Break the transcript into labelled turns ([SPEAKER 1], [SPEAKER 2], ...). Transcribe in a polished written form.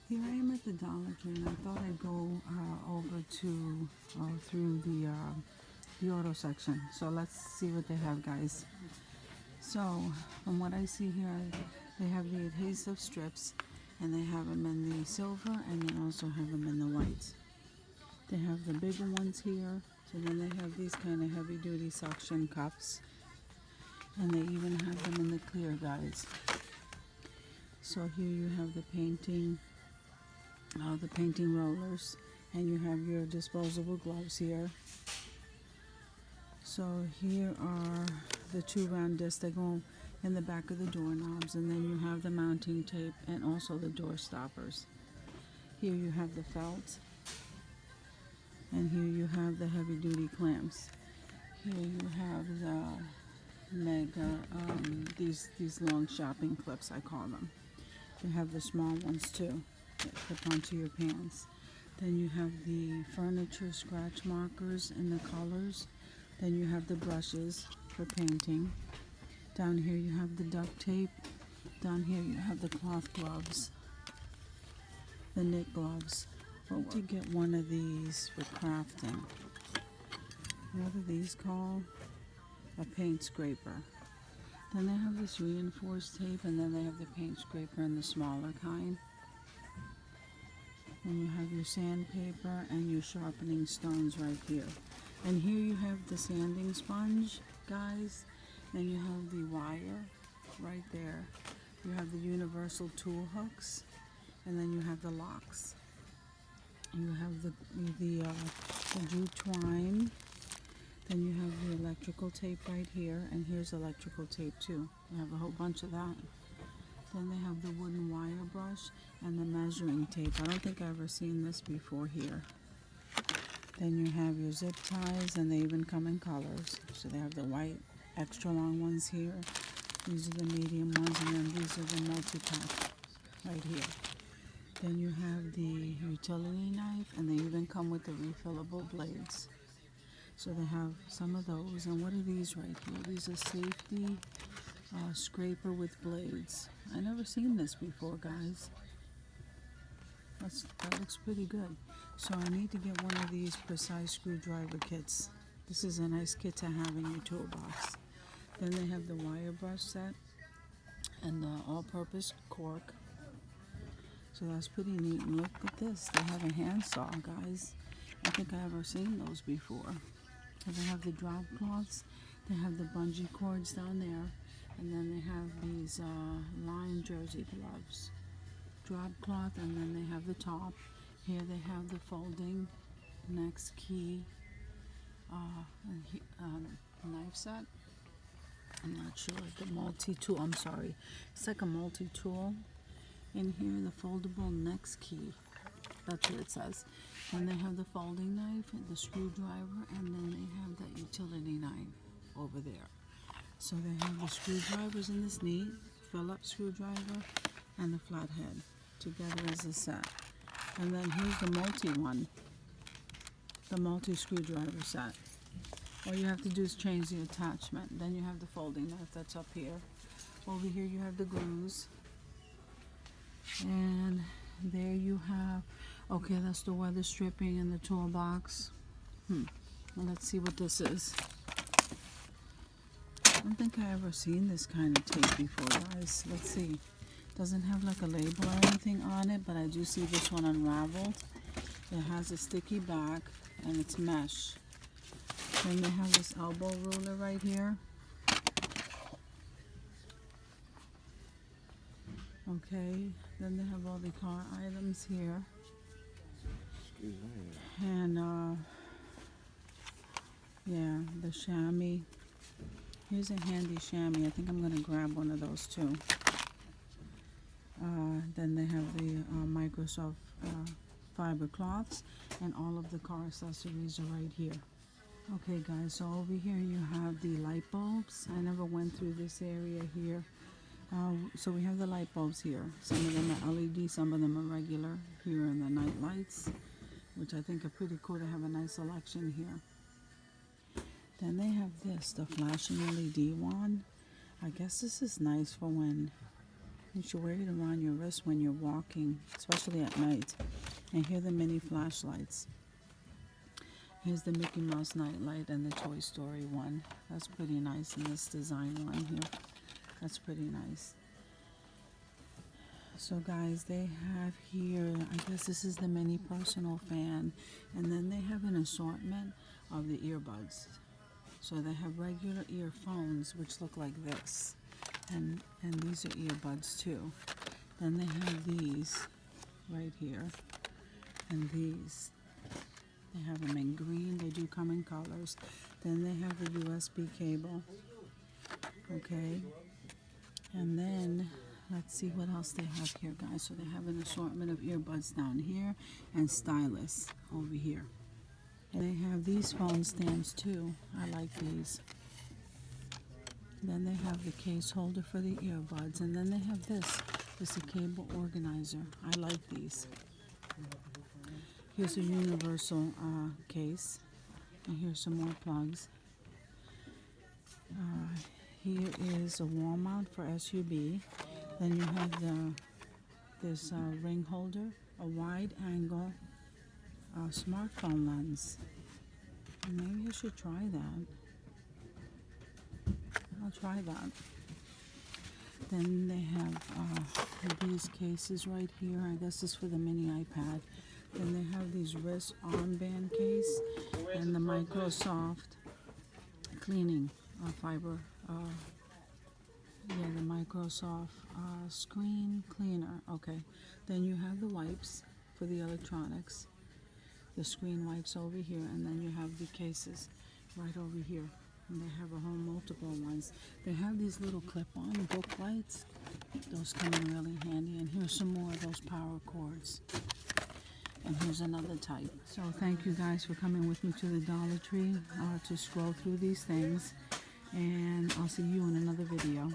[SPEAKER 1] Here I am at the Dollar Tree, and I thought I'd go over to through the auto section. So let's see what they have, guys. So from what I see here, they have the adhesive strips, and they have them in the silver, and they also have them in the white. They have the bigger ones here. So then they have these kind of heavy-duty suction cups, and they even have them in the clear, guys. So here you have the painting rollers, and you have your disposable gloves here. So here are the two round discs that go in the back of the doorknobs, and then you have the mounting tape and also the door stoppers. Here you have the felt, and here you have the heavy duty clamps. Here you have the mega these long shopping clips, I call them. They have the small ones too that clip onto your pants. Then you have the furniture scratch markers in the colors. Then you have the brushes for painting. Down here you have the duct tape. Down here you have the cloth gloves, the knit gloves. To get one of these for crafting. What are these called? A paint scraper. Then they have this reinforced tape, and then they have the paint scraper in the smaller kind. And you have your sandpaper and your sharpening stones right here. And here you have the sanding sponge, guys. And you have the wire right there. You have the universal tool hooks, and then you have the locks. You have the jute twine. Then you have the electrical tape right here, and here's electrical tape too. You have a whole bunch of that. Then they have the wooden wire brush and the measuring tape. I don't think I've ever seen this before here. Then you have your zip ties, and they even come in colors. So they have the white extra long ones here. These are the medium ones, and then these are the multi-pack right here. Then you have the utility knife, and they even come with the refillable blades. So they have some of those. And what are these right here? These are safety scraper with blades. I never seen this before, guys. That looks pretty good. So I need to get one of these precise screwdriver kits. This is a nice kit to have in your toolbox. Then they have the wire brush set and the all-purpose cork. So that's pretty neat. And look at this. They have a handsaw, guys. I think I've ever seen those before. And they have the drop cloths. They have the bungee cords down there. And then they have these lined jersey gloves. Drop cloth, and then they have the top. Here they have the folding next key knife set. I'm not sure. The multi-tool. I'm sorry. It's like a multi-tool. And here the foldable next key. That's what it says. And they have the folding knife, the screwdriver, and then they have that utility knife over there. So they have the screwdrivers in this neat Phillips screwdriver and the flathead together as a set. And then here's the multi one, the multi screwdriver set. All you have to do is change the attachment. Then you have the folding knife that's up here. Over here you have the glues. And there you have, okay, that's the weather stripping in the toolbox. Well, let's see what this is. I don't think I ever seen this kind of tape before, guys. Let's see. Doesn't have like a label or anything on it, but I do see this one unraveled. It has a sticky back, and it's mesh. Then they have this elbow ruler right here. Okay, then they have all the car items here.
[SPEAKER 2] Excuse me.
[SPEAKER 1] And yeah, the chamois. Here's a handy chamois. I think I'm gonna grab one of those too. Then they have the Microsoft fiber cloths, and all of the car accessories are right here. Okay, guys, so over here you have the light bulbs. I never went through this area here. So we have the light bulbs here. Some of them are LED, some of them are regular. Here are the night lights, which I think are pretty cool to have a nice selection here. Then they have this, the flashing LED one. I guess this is nice for when You should wear it around your wrist when you're walking, especially at night. And here are the mini flashlights. Here's the Mickey Mouse nightlight and the Toy Story one. That's pretty nice. And this design one here. That's pretty nice. So guys, they have here, I guess this is the mini personal fan. And then they have an assortment of the earbuds. So they have regular earphones, which look like this. And these are earbuds too. Then they have these right here. And these. They have them in green. They do come in colors. Then they have the USB cable. Okay. And then, let's see what else they have here, guys. So they have an assortment of earbuds down here and stylus over here. And they have these phone stands too. I like these. Then they have the case holder for the earbuds. And then they have this. This is a cable organizer. I like these. Here's a universal case. And here's some more plugs. Here is a wall mount for SUB. Then you have this ring holder, a wide angle smartphone lens. Maybe I should try that. I'll try that. Then they have these cases right here. I guess this is for the mini iPad. Then they have these wrist armband case and the Microsoft cleaning fiber. Yeah, the Microsoft screen cleaner. Okay. Then you have the wipes for the electronics. The screen wipes over here, and then you have the cases right over here. And they have a whole multiple ones. They have these little clip-on book lights. Those come in really handy. And here's some more of those power cords. And here's another type. So thank you guys for coming with me to the Dollar Tree to scroll through these things. And I'll see you in another video.